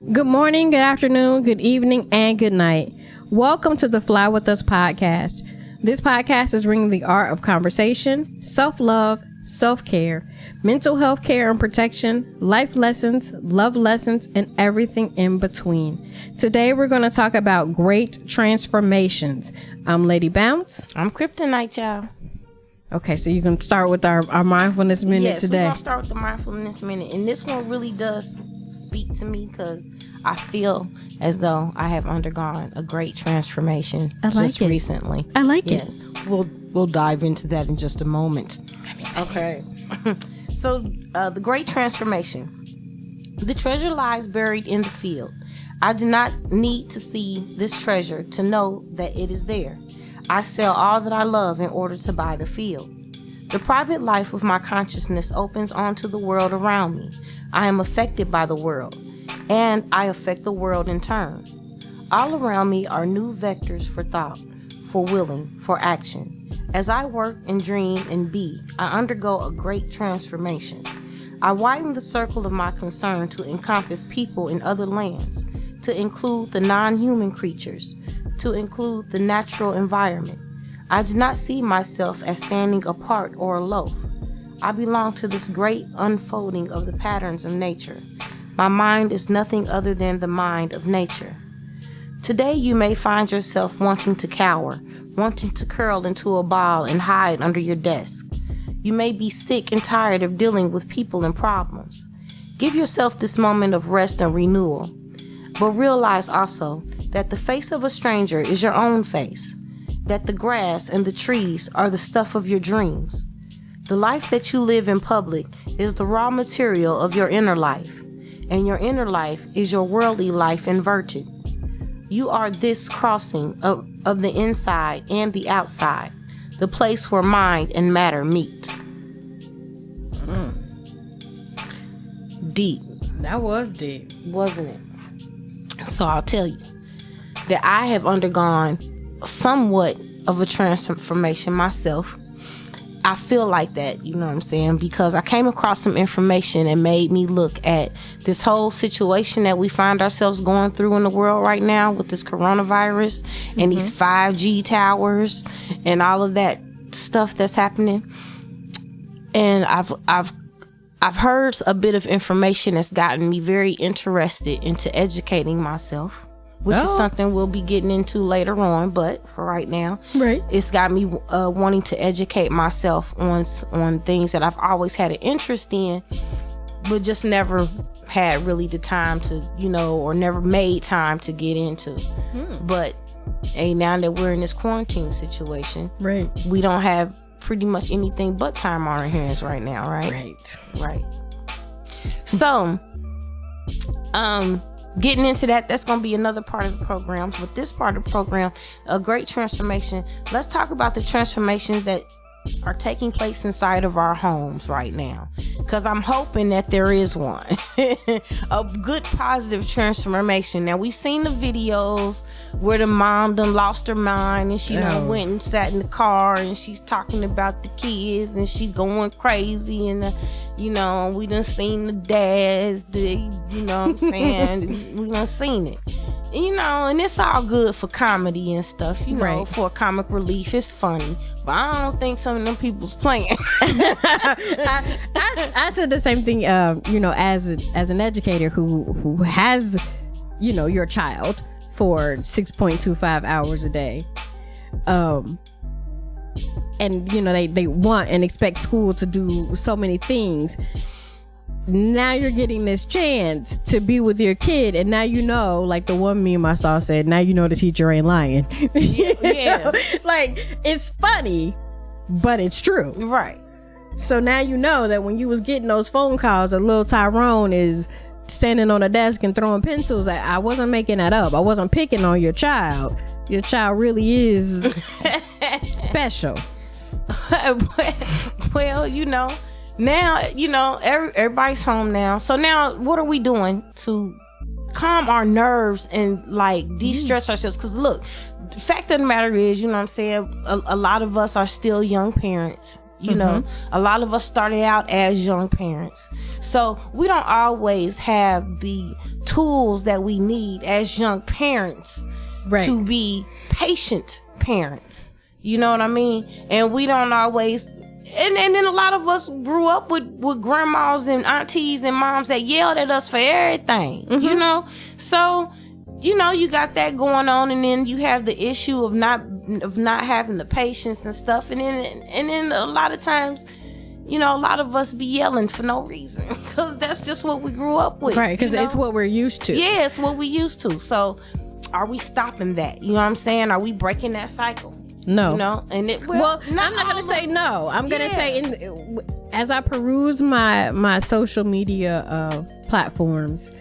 Good morning, good afternoon, good evening, and good night. Welcome to the Fly With Us podcast. This podcast is bringing the art of conversation, self-love, self-care, mental health care and protection, life lessons, love lessons, and everything in between. Today, we're going to talk about great transformations. I'm Lady Bounce. I'm Kryptonite, y'all. Okay, so you can start with our mindfulness minute today. Yes, we're going to start with the mindfulness minute. And this one really does speak to me because I feel as though I have undergone a great transformation recently. I like it. Yes, we'll dive into that in just a moment. Okay. So, the great transformation. The treasure lies buried in the field. I do not need to see this treasure to know that it is there. I sell all that I love in order to buy the field. The private life of my consciousness opens onto the world around me. I am affected by the world, and I affect the world in turn. All around me are new vectors for thought, for willing, for action. As I work and dream and be, I undergo a great transformation. I widen the circle of my concern to encompass people in other lands, to include the non-human creatures, to include the natural environment. I do not see myself as standing apart or aloof. I belong to this great unfolding of the patterns of nature. My mind is nothing other than the mind of nature. Today you may find yourself wanting to cower, wanting to curl into a ball and hide under your desk. You may be sick and tired of dealing with people and problems. Give yourself this moment of rest and renewal. But realize also that the face of a stranger is your own face, that the grass and the trees are the stuff of your dreams. The life that you live in public is the raw material of your inner life, and your inner life is your worldly life inverted. You are this crossing of the inside and the outside, the place where mind and matter meet. Deep. That was deep. Wasn't it? So I'll tell you that I have undergone somewhat of a transformation myself. I feel like that, you know what I'm saying, because I came across some information and made me look at this whole situation that we find ourselves going through in the world right now with this coronavirus and these 5G towers and all of that stuff that's happening. And I've heard a bit of information that's gotten me very interested into educating myself, which is something we'll be getting into later on, but for right now, it's got me wanting to educate myself on things that I've always had an interest in, but just never had really the time to, or never made time to get into. But hey, now that we're in this quarantine situation, we don't have pretty much anything but time on our hands right now, right? Right. So, getting into that's going to be another part of the program. But this part of the program, a great transformation. Let's talk about the transformations that are taking place inside of our homes right now, because I'm hoping that there is one. A good positive transformation. Now, we've seen the videos where the mom done lost her mind and she done went and sat in the car and she's talking about the kids and she going crazy, and we done seen the dads, you know what I'm saying? We done seen it. And it's all good for comedy and stuff, for comic relief. It's funny, but I don't think some of them people's playing. I said the same thing, as an educator who has, your child for 6.25 hours a day. And, they want and expect school to do so many things. Now you're getting this chance to be with your kid, and now like the one meme I saw said, now the teacher ain't lying. Yeah. Like, it's funny, but it's true. Right. So now that when you was getting those phone calls that little Tyrone is standing on a desk and throwing pencils, I wasn't making that up. I wasn't picking on your child. Your child really is special. Well, now, everybody's home now. So now what are we doing to calm our nerves and de-stress ourselves? Because look, the fact of the matter is, a lot of us are still young parents. You know, a lot of us started out as young parents. So we don't always have the tools that we need as young parents to be patient parents. You know what I mean? And we don't always... And then a lot of us grew up with grandmas and aunties and moms that yelled at us for everything, you know? So, you know, you got that going on, and then you have the issue of not having the patience and stuff. And then a lot of times, you know, a lot of us be yelling for no reason because that's just what we grew up with. Right, because it's what we're used to. Yeah, it's what we used to. So are we stopping that? You know what I'm saying? Are we breaking that cycle? No. You know, and I'm not going to say no. I'm going to say, as I peruse my social media platforms,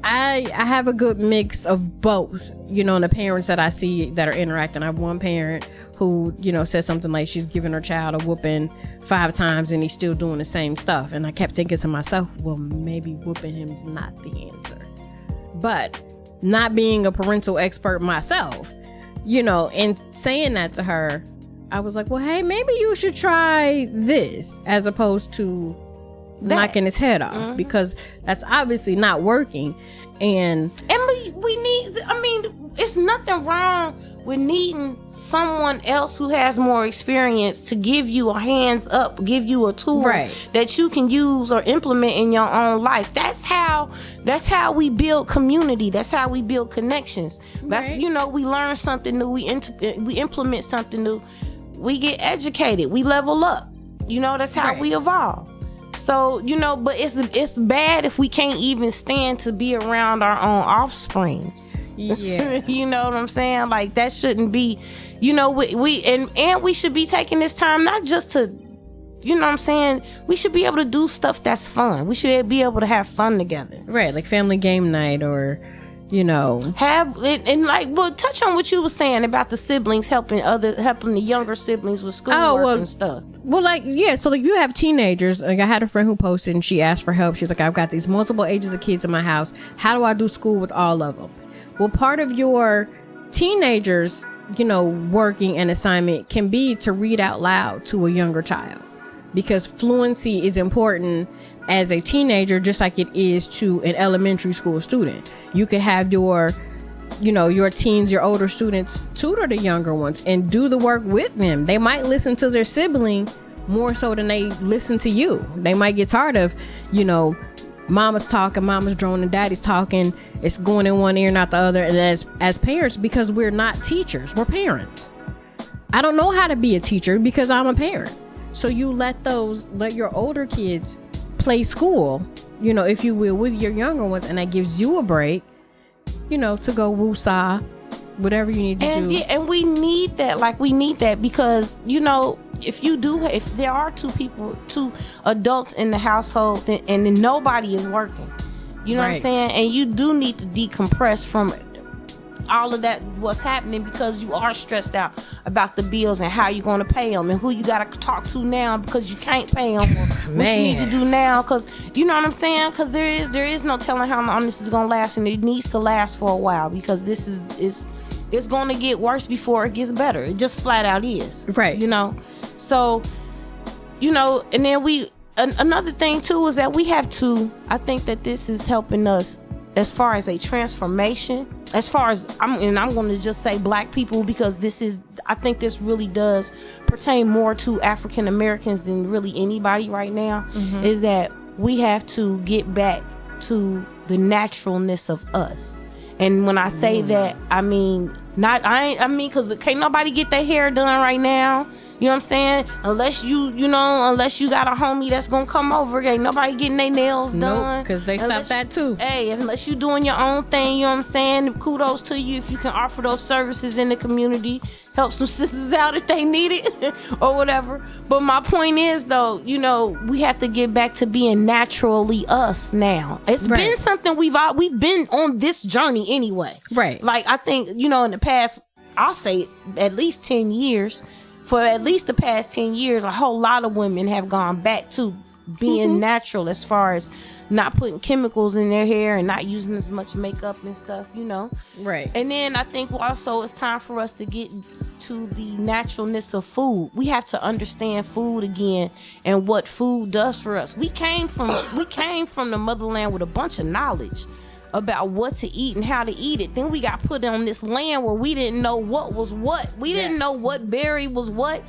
I have a good mix of both, you know, and the parents that I see that are interacting. I have one parent who, you know, said something like she's giving her child a whooping 5 times and he's still doing the same stuff. And I kept thinking to myself, well, maybe whooping him is not the answer. But not being a parental expert myself, you know, and saying that to her, I was like, well, hey, maybe you should try this as opposed to knocking his head off, because that's obviously not working. And we need, I mean, it's nothing wrong with needing someone else who has more experience to give you a hands up, give you a tool that you can use or implement in your own life. That's how we build community. That's how we build connections. That's, you know, we learn something new, we implement something new, we get educated, we level up. You know, that's how we evolve. So, you know, but it's bad if we can't even stand to be around our own offspring. Yeah. You know what I'm saying? Like, that shouldn't be, you know, we should be taking this time not just to, you know what I'm saying? We should be able to do stuff that's fun. We should be able to have fun together. Right, like family game night, or, you know, have it, and like, well, touch on what you were saying about the siblings helping the younger siblings with schoolwork and stuff. Well, like, yeah, so like you have teenagers. Like, I had a friend who posted and she asked for help. She's like, I've got these multiple ages of kids in my house. How do I do school with all of them? Well, part of your teenagers, you know, working and assignment can be to read out loud to a younger child, because fluency is important as a teenager, just like it is to an elementary school student. You could have your teens, your older students, tutor the younger ones and do the work with them. They might listen to their sibling more so than they listen to you. They might get tired of, you know, mama's talking, mama's droning, daddy's talking. It's going in one ear, not the other. And as parents, because we're not teachers, we're parents. I don't know how to be a teacher because I'm a parent. So you let your older kids play school, you know, if you will, with your younger ones, and that gives you a break, you know, to go woo-saw, whatever you need to do. Yeah, and we need that. Like, we need that because, you know, if there are two adults in the household and then nobody is working, you know what I'm saying? And you do need to decompress from all of that, what's happening, because you are stressed out about the bills and how you're going to pay them and who you got to talk to now because you can't pay them, or what you need to do now, because you know what I'm saying, because there is no telling how long this is going to last, and it needs to last for a while, because this is it's going to get worse before it gets better. It just flat out is, right? You know, so, you know, and then another thing too is that we have to, I think that this is helping us as far as a transformation, as far as I'm going to just say black people, because I think this really does pertain more to African Americans than really anybody right now, is that we have to get back to the naturalness of us. And when I say that, I mean, because can't nobody get their hair done right now. You know what I'm saying? Unless you got a homie that's gonna come over, ain't nobody getting their nails done. Because they stopped that too. Hey, unless you doing your own thing, you know what I'm saying? Kudos to you if you can offer those services in the community, help some sisters out if they need it or whatever. But my point is, though, you know, we have to get back to being naturally us now. It's been something we've been on this journey anyway. Right. Like, I think, you know, in the past, I'll say at least 10 years. For at least the past 10 years, a whole lot of women have gone back to being natural as far as not putting chemicals in their hair and not using as much makeup and stuff, Right. And then I think also it's time for us to get to the naturalness of food. We have to understand food again and what food does for us. We came from the motherland with a bunch of knowledge about what to eat and how to eat it. Then we got put on this land where we didn't know what was what. We didn't know what berry was what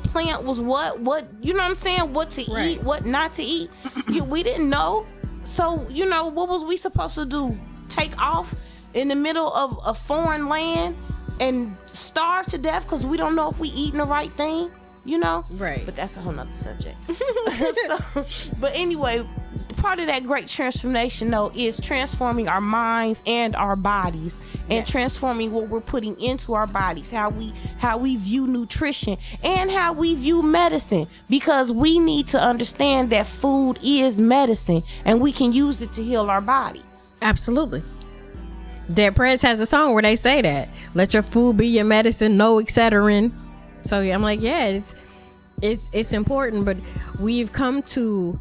plant was what, you know what I'm saying? What to eat, what not to eat. We didn't know. So, what was we supposed to do? Take off in the middle of a foreign land and starve to death because we don't know if we eating the right thing, Right. But that's a whole nother subject. But anyway, part of that great transformation though is transforming our minds and our bodies and transforming what we're putting into our bodies, how we view nutrition and how we view medicine, because we need to understand that food is medicine and we can use it to heal our bodies. Absolutely. Dead Prez has a song where they say that, let your food be your medicine, no etc. So I'm like, it's important, but we've come to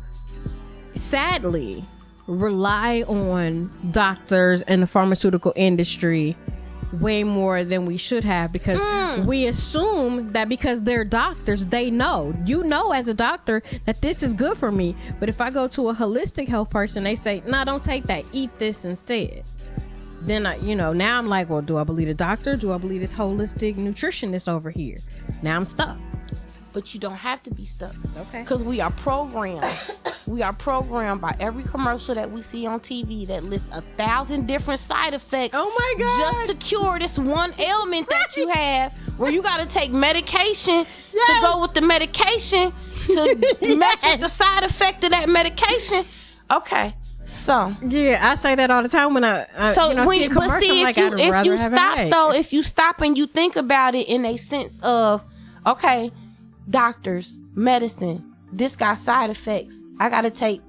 sadly rely on doctors and the pharmaceutical industry way more than we should have, because we assume that because they're doctors, they know. As a doctor that this is good for me, but if I go to a holistic health person, they say, nah, don't take that, eat this instead. Then now I'm like, well, do I believe the doctor? Do I believe this holistic nutritionist over here? Now I'm stuck. But you don't have to be stuck. Okay. Because we are programmed. We are programmed by every commercial that we see on TV that lists 1,000 different side effects. Oh my God. Just to cure this one ailment that you have, where you got to take medication to go with the medication to mess with the side effect of that medication. Okay. So yeah, I say that all the time when I see a commercial. If you stop and you think about it in a sense of, okay, doctors, medicine, this got side effects. I gotta take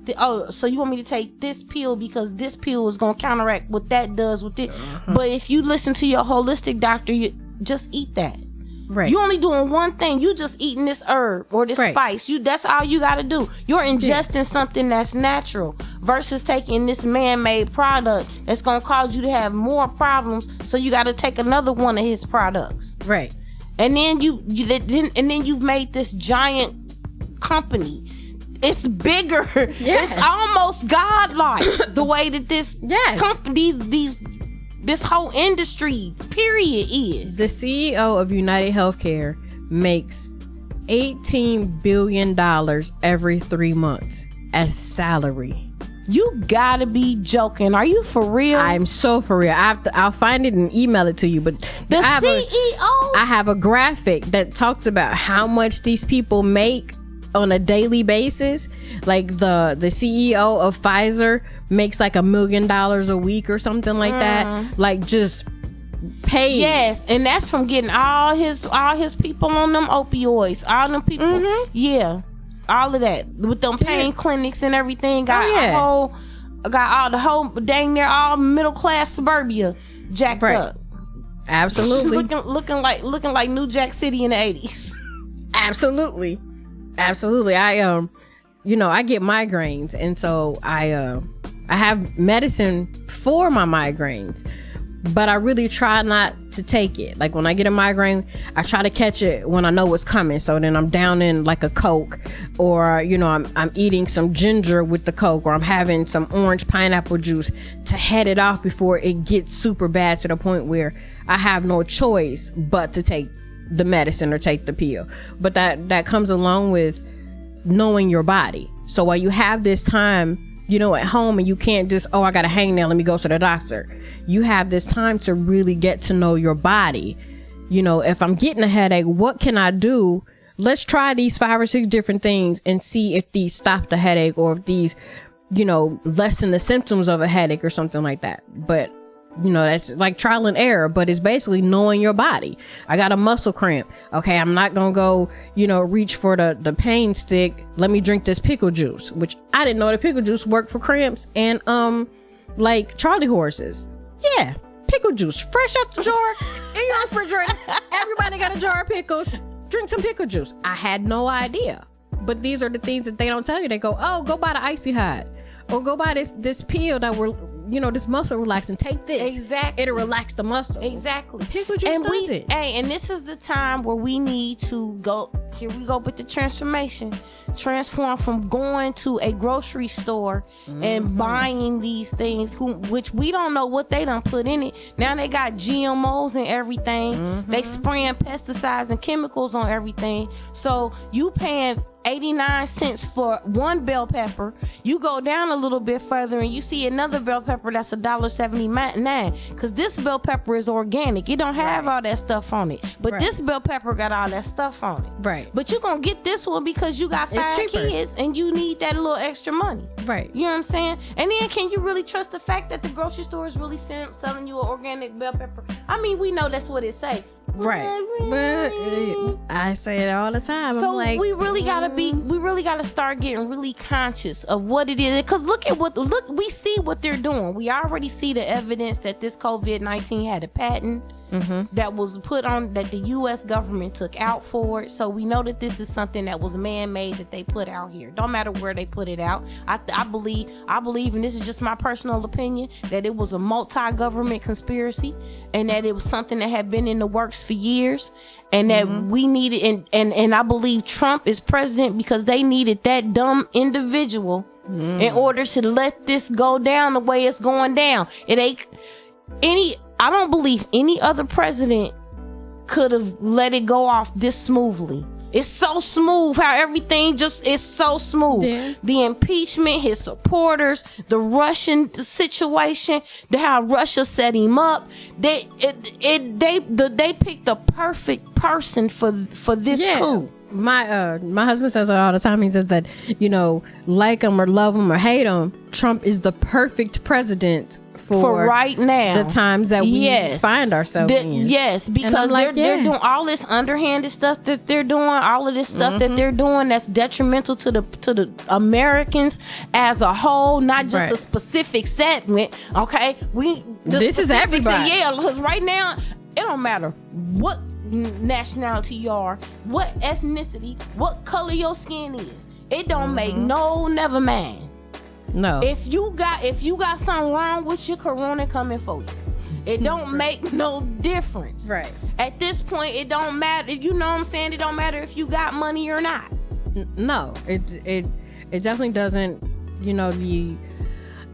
so you want me to take this pill because this pill is gonna counteract what that does with it. But if you listen to your holistic doctor, you just eat that. Right. You only doing one thing. You just eating this herb or this spice. That's all you got to do. You're ingesting something that's natural versus taking this man-made product that's going to cause you to have more problems. So you got to take another one of his products. Right. And then you've made this giant company. It's bigger. Yes. It's almost godlike the way that this company, this whole industry, period, is. The CEO of United Healthcare makes $18 billion every 3 months as salary. You gotta be joking. Are you for real? I'm so for real. I'll find it and email it to you. But I have a graphic that talks about how much these people make on a daily basis. Like the CEO of Pfizer makes like $1 million a week or something like that. Like just paid. Yes, and that's from getting all his people on them opioids. All them people. Yeah. All of that. With them pain clinics and everything. Got all the whole dang near all middle class suburbia jacked up. Absolutely. looking like New Jack City in the 80s. Absolutely. I I get migraines, and so I have medicine for my migraines, but I really try not to take it. Like when I get a migraine, I try to catch it when I know what's coming. So then I'm down in like a Coke, or I'm eating some ginger with the Coke, or I'm having some orange pineapple juice to head it off before it gets super bad to the point where I have no choice but to take the medicine or take the pill. But that comes along with knowing your body. So while you have this time, at home, and you can't just, I got a hangnail, let me go to the doctor. You have this time to really get to know your body. If I'm getting a headache, what can I do? Let's try these 5 or 6 different things and see if these stop the headache, or if these, lessen the symptoms of a headache or something like that. But that's like trial and error, but it's basically knowing your body. I got a muscle cramp. Okay, I'm not gonna go, reach for the pain stick. Let me drink this pickle juice, which I didn't know that pickle juice worked for cramps and like Charlie horses. Yeah, pickle juice, fresh out the jar in your refrigerator. Everybody got a jar of pickles. Drink some pickle juice. I had no idea. but these are the things that they don't tell you. They go, oh, go buy the Icy Hot, or go buy this pill that will, this muscle relaxing. Take this. Exactly. It'll relax the muscle. Exactly. Pickle juice does it. Hey, and this is the time where we need to go. Here we go with the transformation. Transform from going to a grocery store and buying these things, which we don't know what they done put in it. Now they got GMOs and everything. They spraying pesticides and chemicals on everything. So you paying 89 cents for one bell pepper. You go down a little bit further and you see another bell pepper that's $1.79, because this bell pepper is organic. It don't have all that stuff on it, but this bell pepper got all that stuff on it. Right. But you gonna get this one because you got 5 kids and you need that little extra money. Right. You know what I'm saying? And then can you really trust the fact that the grocery store is really selling you an organic bell pepper? I mean, we know that's what it say. Right. But I say it all the time. So I'm like, we really gotta start getting really conscious of what it is. Because look, we see what they're doing. We already see the evidence that this COVID-19 had a patent that was put on, that the U.S. government took out for it. So we know that this is something that was man-made, that they put out here. Don't matter where they put it out. I believe, and this is just my personal opinion, that it was a multi-government conspiracy, and that it was something that had been in the works for years, and that we needed, and I believe Trump is president because they needed that dumb individual in order to let this go down the way it's going down. I don't believe any other president could have let it go off this smoothly. It's so smooth how everything just is so smooth. Yeah. The impeachment, his supporters, the Russian situation, how Russia set him up. They picked the perfect person for this coup. My husband says it all the time. He says that, like him or love him or hate him, Trump is the perfect president for right now, the times that we find ourselves in. Yes, because they're doing all this underhanded stuff that they're doing, all of this stuff that they're doing that's detrimental to the Americans as a whole, not just a specific segment. Okay, this is everybody. Yeah, because right now it don't matter what nationality you are, what ethnicity, what color your skin is. It don't make never mind. No. If you got something wrong with your, corona coming for you. It don't make no difference. Right. At this point, it don't matter. You know what I'm saying? It don't matter if you got money or not. No. It definitely doesn't.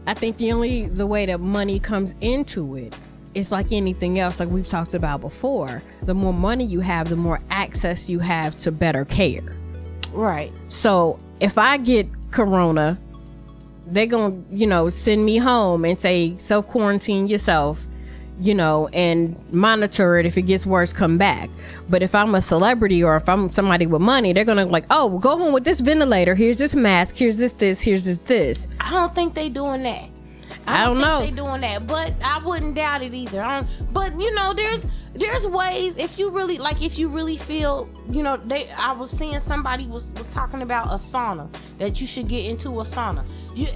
I think the way that money comes into it, it's like anything else, like we've talked about before. The more money you have, the more access you have to better care. Right. So if I get corona, they're gonna, send me home and say self-quarantine yourself, and monitor it. If it gets worse, come back. But if I'm a celebrity or if I'm somebody with money, they're gonna well, go home with this ventilator. Here's this mask. Here's this. Here's this. I don't think they doing that. I don't know. They doing that, but I wouldn't doubt it either. But there's ways, if you really feel, I was seeing somebody was talking about a sauna, that you should get into a sauna.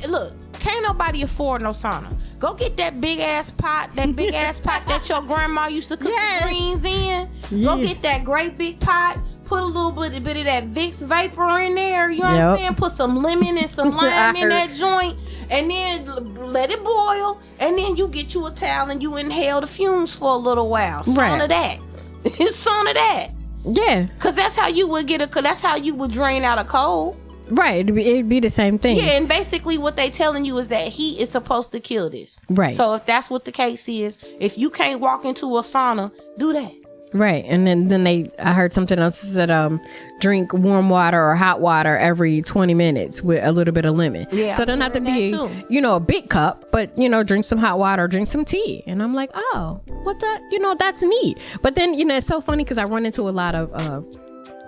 Look, can't nobody afford no sauna. Go get that big ass pot that your grandma used to cook the greens in. Go get that great big pot. Put a little bit of that Vicks Vapor in there. You know what I'm saying? Put some lemon and some lime in that joint, and then let it boil. And then you get you a towel and you inhale the fumes for a little while. Sauna that. Sauna that. Yeah. Cause that's how you would that's how you would drain out a cold. Right. It'd be the same thing. Yeah, and basically what they telling you is that heat is supposed to kill this. Right. So if that's what the case is, if you can't walk into a sauna, do that. Right. And then I heard something else that said drink warm water or hot water every 20 minutes with a little bit of lemon. Yeah, so it doesn't have to be a big cup, but drink some hot water, drink some tea. And I'm like, oh, what that, that's neat. But then it's so funny because I run into a lot of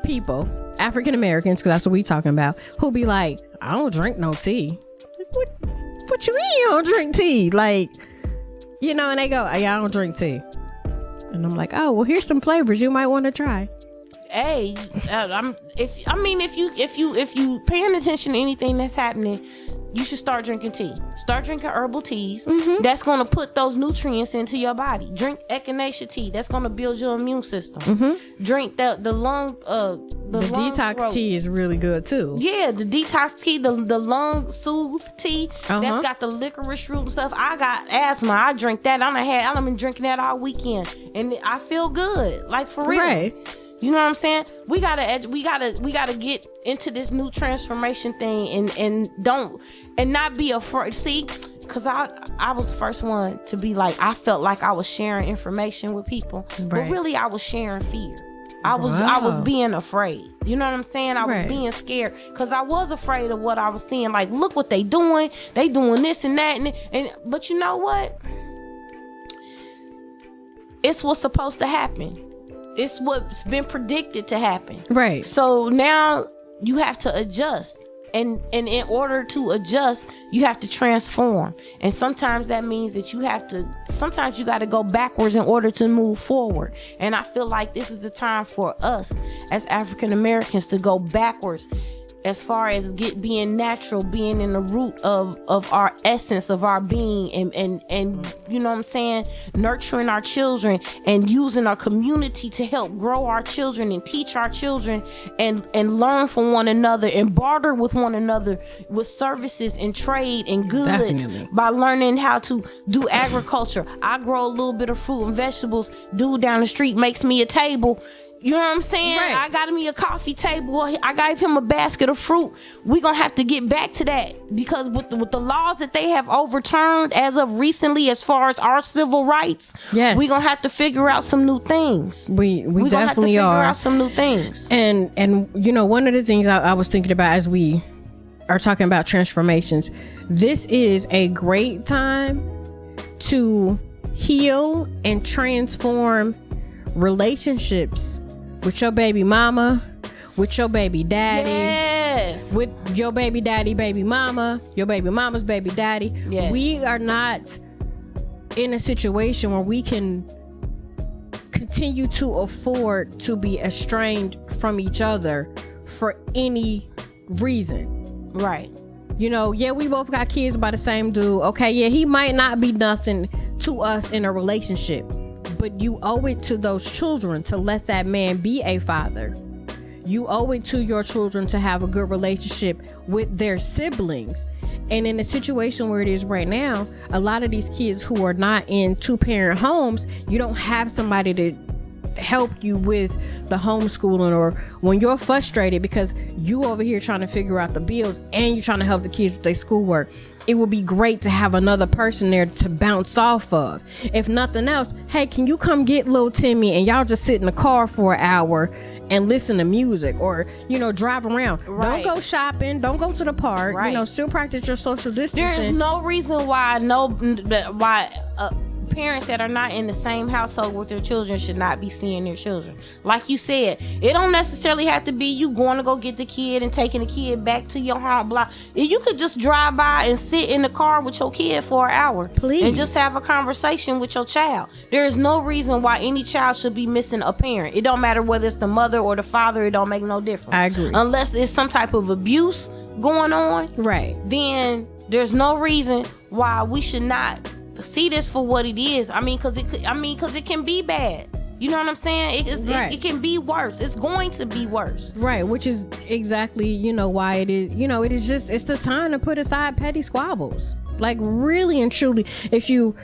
people, African Americans, because that's what we talking about, who be like, I don't drink no tea. What you mean you don't drink tea? Like, and they go, yeah, I don't drink tea. And I'm like, oh, well, here's some flavors you might want to try. hey, if you paying attention to anything that's happening, you should start drinking tea. Start drinking herbal teas. Mm-hmm. That's gonna put those nutrients into your body. Drink echinacea tea. That's gonna build your immune system. Mm-hmm. Drink the lung. The lung detox growth. tea is really good too. Yeah, the detox tea, the lung soothe tea. That's got the licorice root and stuff. I got asthma. I drink that. I've been drinking that all weekend, and I feel good. Like for real. Right. You know what I'm saying? We gotta get into this new transformation thing and not be afraid. See, because I was the first one to be like, I felt like I was sharing information with people, but really I was sharing fear. I was being afraid. You know what I'm saying? I was being scared because I was afraid of what I was seeing. Like, look what they doing. They doing this and that, but you know what? It's what's supposed to happen. It's what's been predicted to happen. Right. So now you have to adjust. And in order to adjust, you have to transform. And sometimes that means that sometimes you got to go backwards in order to move forward. And I feel like this is the time for us as African Americans to go backwards as far as being natural, being in the root of our essence, of our being, and you know what I'm saying, nurturing our children and using our community to help grow our children and teach our children and learn from one another and barter with one another with services and trade and goods. Definitely. By learning how to do agriculture. I grow a little bit of fruit and vegetables. Dude down the street makes me a table. You know what I'm saying? Right. I got me a coffee table. I gave him a basket of fruit. We're going to have to get back to that because with the laws that they have overturned as of recently, as far as our civil rights, we're going to have to figure out some new things. We definitely gonna have to figure out some new things. And you know, one of the things I was thinking about as we are talking about transformations, this is a great time to heal and transform relationships with your baby mama, with your baby daddy, with your baby daddy, baby mama, your baby mama's baby daddy. Yes. We are not in a situation where we can continue to afford to be estranged from each other for any reason. Right. You know, we both got kids by the same dude. Okay, he might not be nothing to us in a relationship, but you owe it to those children to let that man be a father. You owe it to your children to have a good relationship with their siblings. And in a situation where it is right now, a lot of these kids who are not in two-parent homes, you don't have somebody to help you with the homeschooling, or when you're frustrated because you over here trying to figure out the bills and you're trying to help the kids with their schoolwork. It would be great to have another person there to bounce off of. If nothing else, hey, can you come get little Timmy and y'all just sit in the car for an hour and listen to music, or, you know, drive around. Right. Don't go shopping. Don't go to the park. Right. You know, still practice your social distancing. There is no reason why parents that are not in the same household with their children should not be seeing their children. Like you said, it don't necessarily have to be you going to go get the kid and taking the kid back to your home block. You could just drive by and sit in the car with your kid for an hour. Please. And just have a conversation with your child. There is no reason why any child should be missing a parent. It don't matter whether it's the mother or the father. It don't make no difference. I agree. Unless there's some type of abuse going on. Right. Then there's no reason why we should not see this for what it is. Because it can be bad. You know what I'm saying? It can be worse. It's going to be worse. Right, which is exactly, you know, why it is, you know, it's the time to put aside petty squabbles. Like, really and truly, if you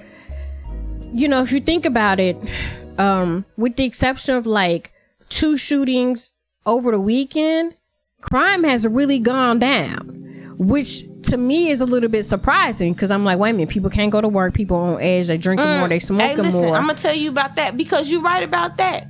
think about it, with the exception of like 2 shootings over the weekend, crime has really gone down, which to me is a little bit surprising, because I'm like, wait a minute, people can't go to work, people on edge, they drinking more, they smoking more. I'm gonna tell you about that, because you're right about that,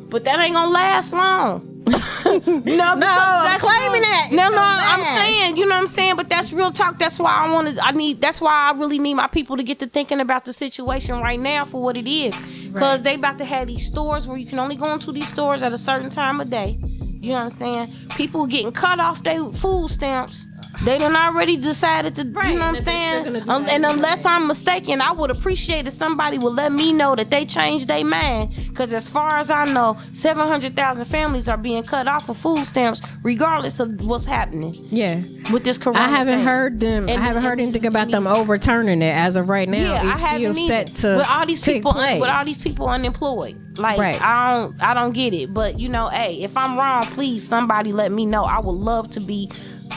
but that ain't gonna last long. No, I'm claiming that. No, I'm saying, you know what I'm saying, but that's real talk. That's why that's why I really need my people to get to thinking about the situation right now for what it is, because they about to have these stores where you can only go into these stores at a certain time of day. You know what I'm saying? People getting cut off their food stamps They done already decided to, Right, you know what I'm that they're saying? still gonna do And that unless anyway. I'm mistaken, I would appreciate if somebody would let me know that they changed their mind. Because as far as I know, 700,000 families are being cut off of food stamps, regardless of what's happening Yeah. with this corona. I haven't thing. heard them. I And- haven't heard and anything these- about and them these- overturning it as of right now. Yeah, I It's still haven't either. set to With all these take people, place. with all these people unemployed, like Right. I don't get it. But you know, hey, if I'm wrong, please somebody let me know. I would love to be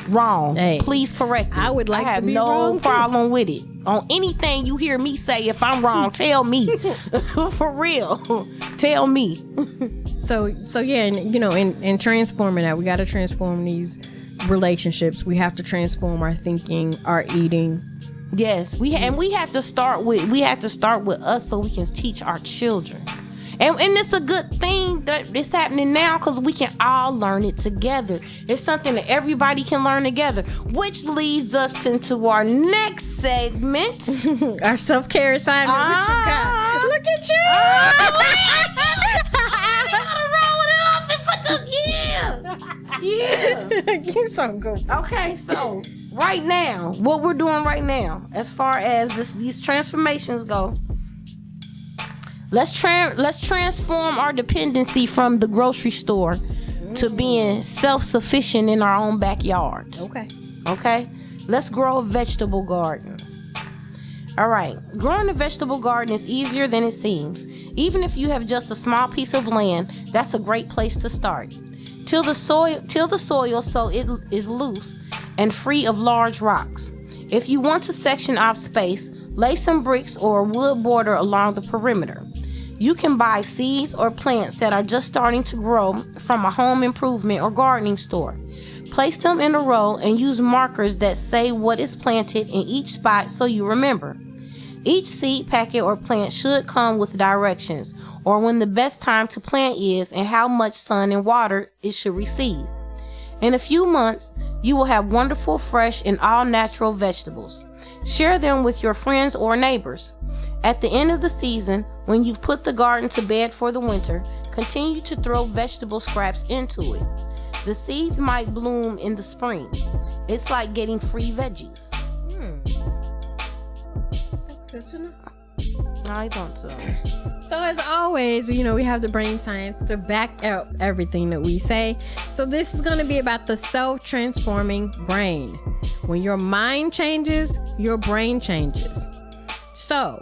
wrong. Hey, Please correct me. I would like to have be no wrong, too. problem with it. On anything you hear me say, if I'm wrong, tell me. For real, tell me. So yeah, and in transforming that, we got to transform these relationships. We have to transform our thinking, our eating. Yes, we have to start with us so we can teach our children. And it's a good thing that it's happening now because we can all learn it together. It's something that everybody can learn together, which leads us into our next segment. Our self-care assignment. What you got? Look at you. You so good. Okay, so right now, what we're doing right now, as far as these transformations go, let's transform our dependency from the grocery store to being self-sufficient in our own backyards. Okay, let's grow a vegetable garden. All right, growing a vegetable garden is easier than it seems. Even if you have just a small piece of land, that's a great place to start. Till the soil so it is loose and free of large rocks. If you want to section off space, lay some bricks or a wood border along the perimeter. You can buy seeds or plants that are just starting to grow from a home improvement or gardening store. Place them in a row and use markers that say what is planted in each spot so you remember. Each seed packet or plant should come with directions, or when the best time to plant is and how much sun and water it should receive. In a few months, you will have wonderful, fresh, and all-natural vegetables. Share them with your friends or neighbors. At the end of the season, when you've put the garden to bed for the winter, continue to throw vegetable scraps into it. The seeds might bloom in the spring. It's like getting free veggies. That's good to know. I thought so. So as always, we have the brain science to back up everything that we say. So this is going to be about the self-transforming brain. When your mind changes, your brain changes. So,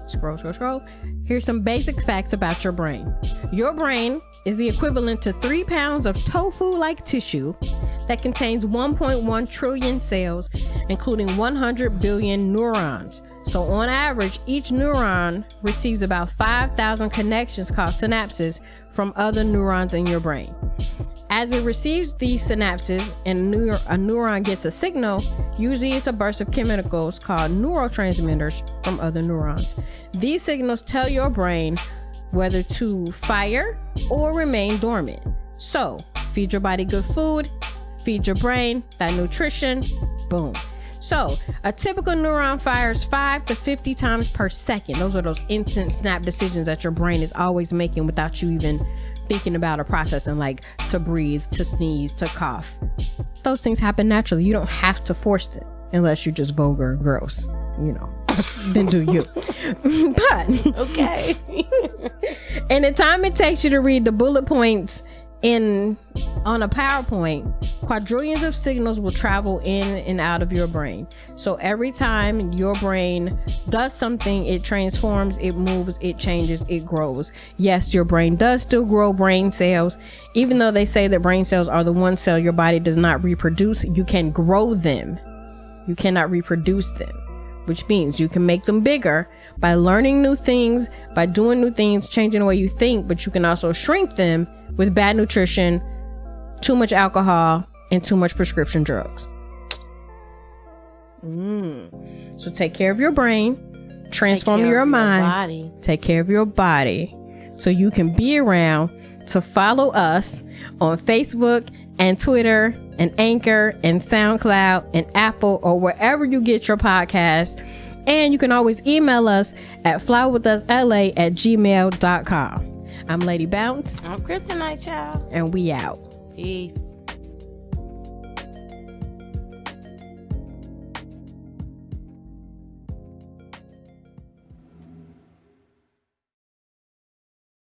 scroll. Here's some basic facts about your brain. Your brain is the equivalent to 3 pounds of tofu-like tissue that contains 1.1 trillion cells, including 100 billion neurons. So on average, each neuron receives about 5,000 connections called synapses from other neurons in your brain. As it receives these synapses and a neuron gets a signal, usually it's a burst of chemicals called neurotransmitters from other neurons. These signals tell your brain whether to fire or remain dormant. So, feed your body good food, feed your brain that nutrition, boom. So, a typical neuron fires 5 to 50 times per second. Those are those instant snap decisions that your brain is always making without you even thinking about or processing, like to breathe, to sneeze, to cough. Those things happen naturally. You don't have to force it unless you're just vulgar and gross, then do you. But, Okay. in the time it takes you to read the bullet points on a PowerPoint, quadrillions of signals will travel in and out of your brain. So every time your brain does something, it transforms, it moves, it changes, it grows. Yes, your brain does still grow brain cells. Even though they say that brain cells are the one cell your body does not reproduce, you can grow them. You cannot reproduce them, which means you can make them bigger by learning new things, by doing new things, changing the way you think, but you can also shrink them with bad nutrition, too much alcohol, and too much prescription drugs. So take care of your brain, transform your mind, take care of your body, so you can be around to follow us on Facebook and Twitter and Anchor and SoundCloud and Apple or wherever you get your podcast. And you can always email us at flywithusla@gmail.com. I'm Lady Bounce. I'm Kryptonite, child. And we out. Peace.